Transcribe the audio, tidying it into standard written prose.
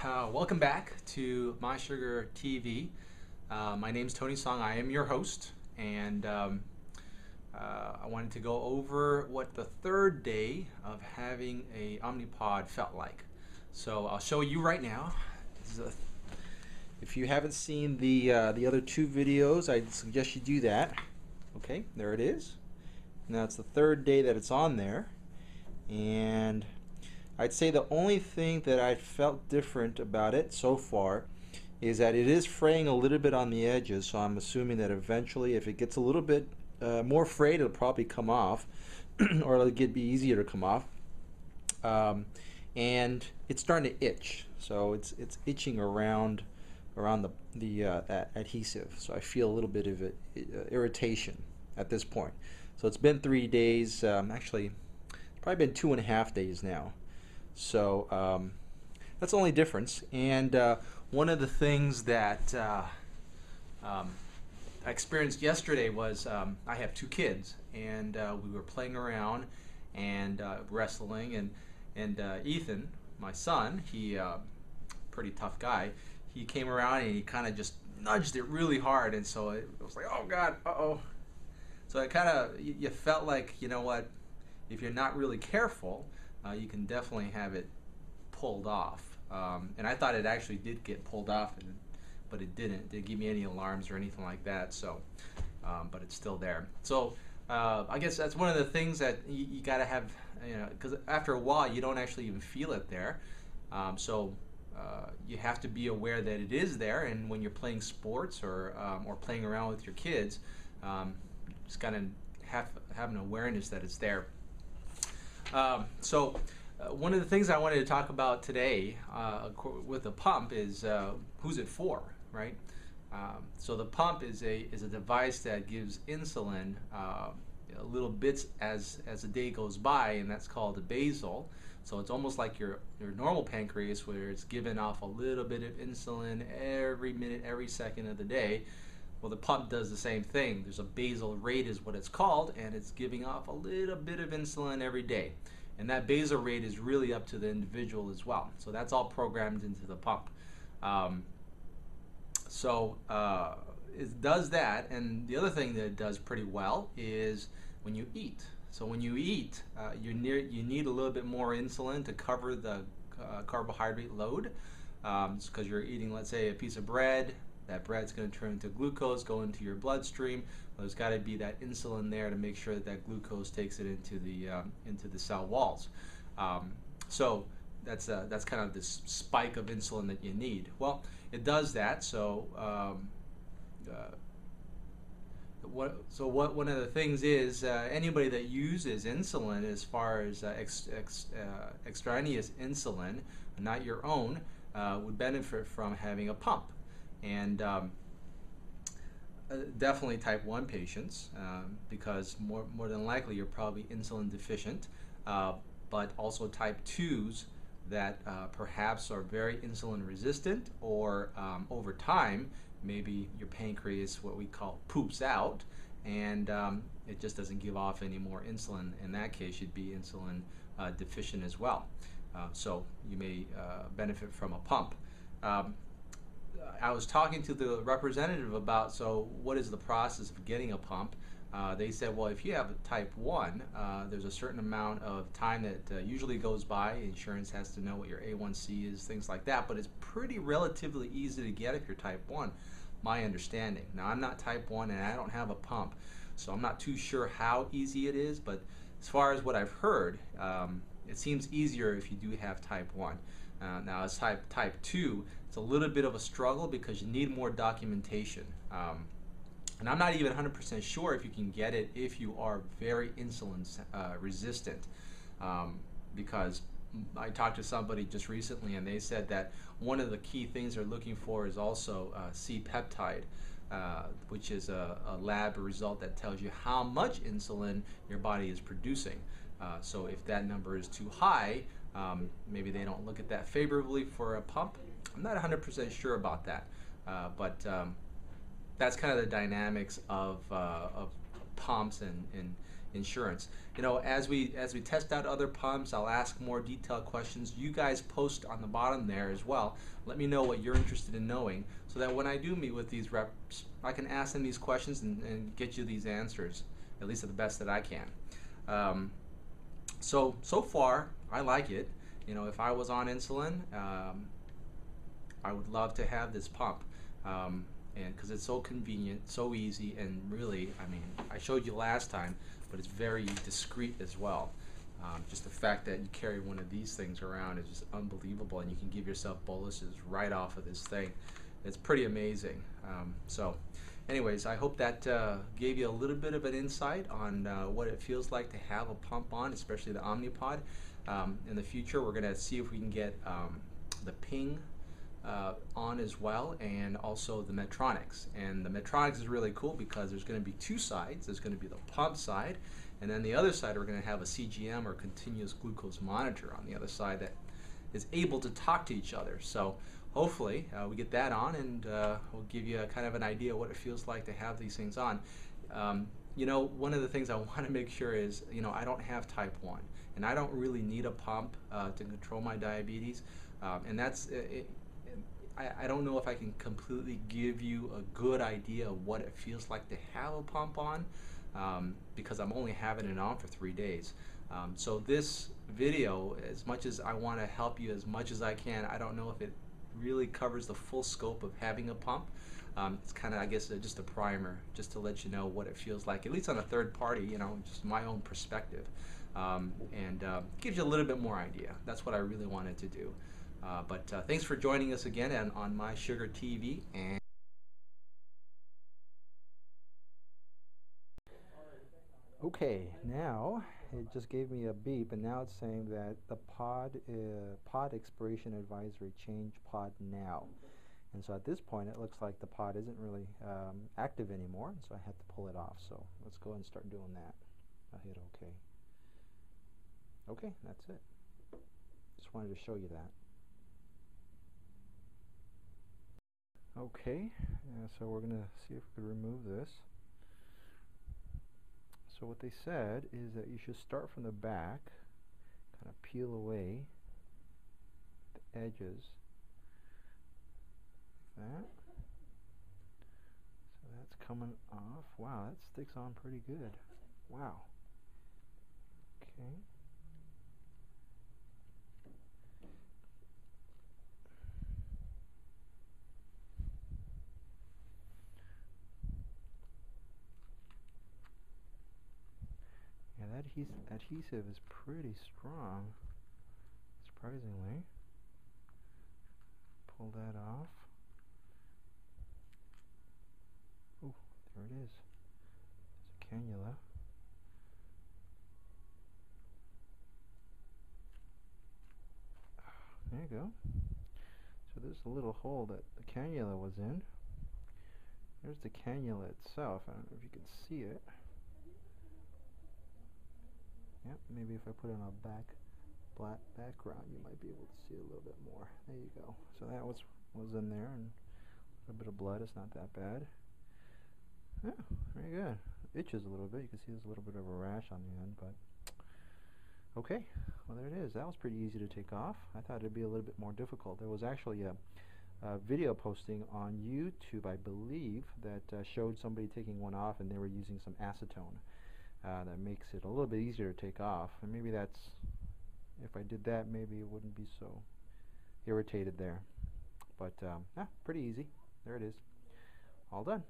Welcome back to My Sugar TV. My name's Tony Song. I am your host, and I wanted to go over what the third day of having a Omnipod felt like. So I'll show you right now. If you haven't seen the other two videos, I'd suggest you do that. Okay, there it is. Now it's the third day that it's on there, and I'd say the only thing that I felt different about it so far is that it is fraying a little bit on the edges, so I'm assuming that eventually if it gets a little bit more frayed, it'll probably come off or it'll be easier to come off. And it's starting to itch, so it's itching around that adhesive, so I feel a little bit of irritation at this point. So it's been 3 days, actually it's probably been 2.5 days now. So that's the only difference. And one of the things that I experienced yesterday was I have 2 kids, and we were playing around and wrestling, and Ethan, my son, he pretty tough guy, he came around and he kind of just nudged it really hard, and so it was like, oh God, uh-oh. So it kind of, you felt like, you know what, if you're not really careful, you can definitely have it pulled off. And I thought it actually did get pulled off, but it didn't. It didn't give me any alarms or anything like that. So, but it's still there. So I guess that's one of the things that you got to have, because after a while you don't actually even feel it there. So you have to be aware that it is there, and when you're playing sports or playing around with your kids, just got to have an awareness that it's there. One of the things I wanted to talk about today with the pump is who's it for, right? So the pump is a device that gives insulin little bits as the day goes by, and that's called a basal. So it's almost like your normal pancreas, where it's giving off a little bit of insulin every minute, every second of the day. Well, the pump does the same thing. There's a basal rate is what it's called, and it's giving off a little bit of insulin every day. And that basal rate is really up to the individual as well. So that's all programmed into the pump. It does that, and the other thing that it does pretty well is when you eat. So when you eat, you need a little bit more insulin to cover the carbohydrate load, because you're eating, let's say, a piece of bread. That bread's going to turn into glucose, go into your bloodstream. There's got to be that insulin there to make sure that glucose takes it into the cell walls. So that's kind of this spike of insulin that you need. Well, it does that. So one of the things is anybody that uses insulin, as far as extraneous insulin, not your own, would benefit from having a pump. And definitely type 1 patients, because more than likely you're probably insulin deficient, but also type 2s that perhaps are very insulin resistant, or over time maybe your pancreas, what we call, poops out, and it just doesn't give off any more insulin. In that case, you'd be insulin deficient as well. So you may benefit from a pump. I was talking to the representative about, so what is the process of getting a pump? They said, well, if you have a type 1, there's a certain amount of time that usually goes by. Insurance has to know what your A1C is, things like that, but it's pretty relatively easy to get if you're type 1, my understanding. Now, I'm not type 1 and I don't have a pump, so I'm not too sure how easy it is, but as far as what I've heard, it seems easier if you do have type 1. Now, as type 2, it's a little bit of a struggle because you need more documentation. And I'm not even 100% sure if you can get it if you are very insulin resistant, because I talked to somebody just recently and they said that one of the key things they're looking for is also C-peptide, which is a lab result that tells you how much insulin your body is producing. So if that number is too high, maybe they don't look at that favorably for a pump. I'm not 100% sure about that, but that's kind of the dynamics of pumps and insurance. You know, as we test out other pumps, I'll ask more detailed questions. You guys post on the bottom there as well. Let me know what you're interested in knowing, so that when I do meet with these reps, I can ask them these questions and get you these answers, at least at the best that I can. So far, I like it. You know, if I was on insulin, I would love to have this pump, and because it's so convenient, so easy, and really, I mean, I showed you last time, but it's very discreet as well. Just the fact that you carry one of these things around is just unbelievable, and you can give yourself boluses right off of this thing. It's pretty amazing. Anyways, I hope that gave you a little bit of an insight on what it feels like to have a pump on, especially the Omnipod. In the future, we're going to see if we can get the Ping on as well, and also the Medtronics. And the Medtronics is really cool because there's going to be two sides. There's going to be the pump side, and then the other side we're going to have a CGM, or continuous glucose monitor, on the other side that is able to talk to each other. So hopefully we get that on, and we'll give you a kind of an idea what it feels like to have these things on. You know, one of the things I want to make sure is, you know, I don't have type 1, and I don't really need a pump to control my diabetes, and that's I don't know if I can completely give you a good idea of what it feels like to have a pump on, because I'm only having it on for 3 days. So this video, as much as I want to help you as much as I can, I don't know if it really covers the full scope of having a pump. It's kind of, I guess, just a primer, just to let you know what it feels like, at least on a third party, you know, just my own perspective, and gives you a little bit more idea. That's what I really wanted to do. But thanks for joining us again on My Sugar TV. And okay, now it just gave me a beep, and now it's saying that the pod expiration advisory, change pod now. And so at this point, it looks like the pod isn't really active anymore, and so I have to pull it off. So let's go ahead and start doing that. I'll hit OK. Okay, that's it. Just wanted to show you that. Okay, so we're going to see if we can remove this. So what they said is that you should start from the back, kind of peel away the edges, like that. So that's coming off. Wow, that sticks on pretty good. Wow. Okay. Yeah, that adhesive is pretty strong, surprisingly. Pull that off. Oh, there it is. There's a cannula. There you go. So there's a little hole that the cannula was in. There's the cannula itself. I don't know if you can see it. Yep, maybe if I put it on a black background, you might be able to see a little bit more. There you go. So that was in there, and a bit of blood. It's not that bad. Yeah, very good. It itches a little bit. You can see there's a little bit of a rash on the end, but okay. Well, there it is. That was pretty easy to take off. I thought it'd be a little bit more difficult. There was actually a video posting on YouTube, I believe, that showed somebody taking one off, and they were using some acetone. That makes it a little bit easier to take off, and maybe that's, if I did that, maybe it wouldn't be so irritated there. But yeah, pretty easy. There it is. All done.